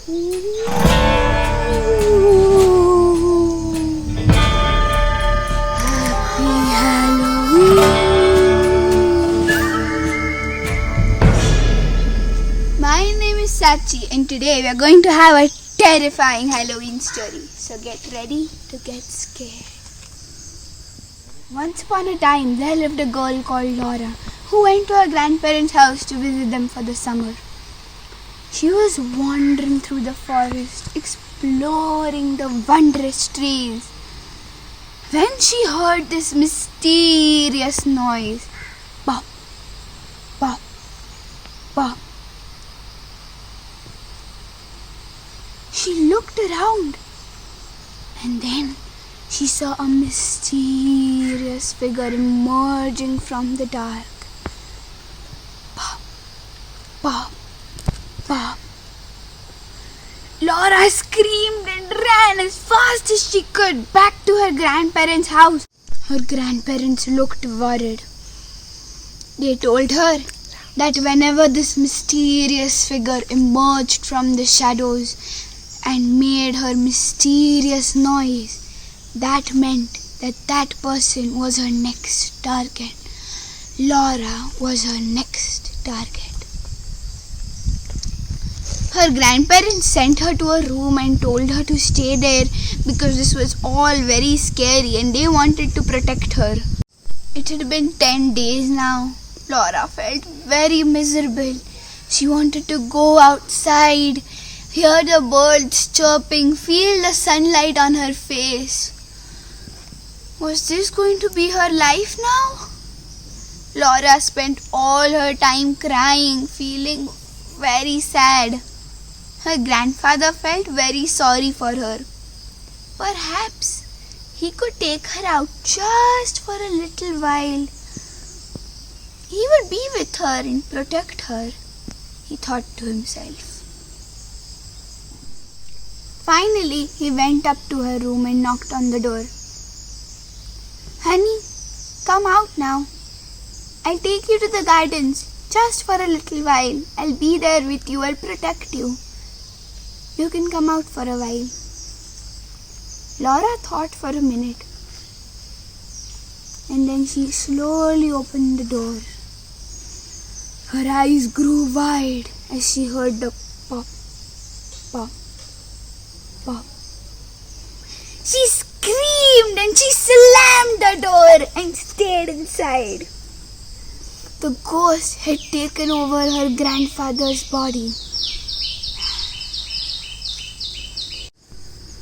Happy Halloween! My name is Sachi, and today we are going to have a terrifying Halloween story. So get ready to get scared. Once upon a time, there lived a girl called Laura who went to her grandparents' house to visit them for the summer. She was wandering through the forest, exploring the wondrous trees, when she heard this mysterious noise. Pop, pop, pop. She looked around, and then she saw a mysterious figure emerging from the dark. Pop, pop, pop. Laura screamed and ran as fast as she could back to her grandparents' house. Her grandparents looked worried. They told her that whenever this mysterious figure emerged from the shadows and made her mysterious noise, that meant that that person was her next target. Laura was her next target. Her grandparents sent her to a room and told her to stay there because this was all very scary and they wanted to protect her. It had been 10 days now. Laura felt very miserable. She wanted to go outside, hear the birds chirping, feel the sunlight on her face. Was this going to be her life now? Laura spent all her time crying, feeling very sad. Her grandfather felt very sorry for her. Perhaps he could take her out just for a little while. He would be with her and protect her, he thought to himself. Finally, he went up to her room and knocked on the door. Honey, come out now. I'll take you to the gardens just for a little while. I'll be there with you. I'll protect you. You can come out for a while. Laura thought for a minute, and then she slowly opened the door. Her eyes grew wide as she heard the pop, pop, pop. She screamed and she slammed the door and stayed inside. The ghost had taken over her grandfather's body.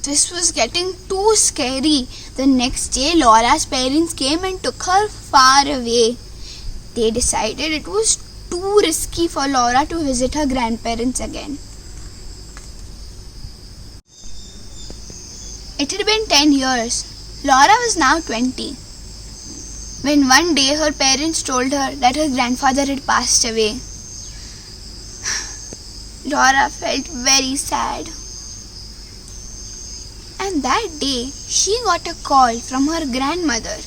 This was getting too scary. The next day, Laura's parents came and took her far away. They decided it was too risky for Laura to visit her grandparents again. It had been 10 years. Laura was now 20. When one day her parents told her that her grandfather had passed away. Laura felt very sad. And that day, she got a call from her grandmother.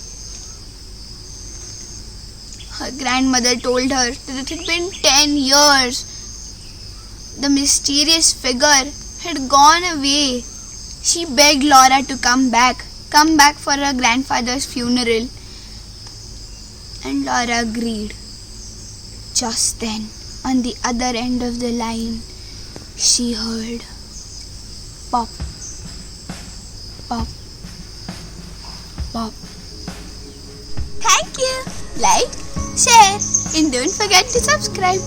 Her grandmother told her that it had been 10 years. The mysterious figure had gone away. She begged Laura to come back for her grandfather's funeral. And Laura agreed. Just then, on the other end of the line, she heard pop, pop, pop. Thank you. Like, share, and don't forget to subscribe.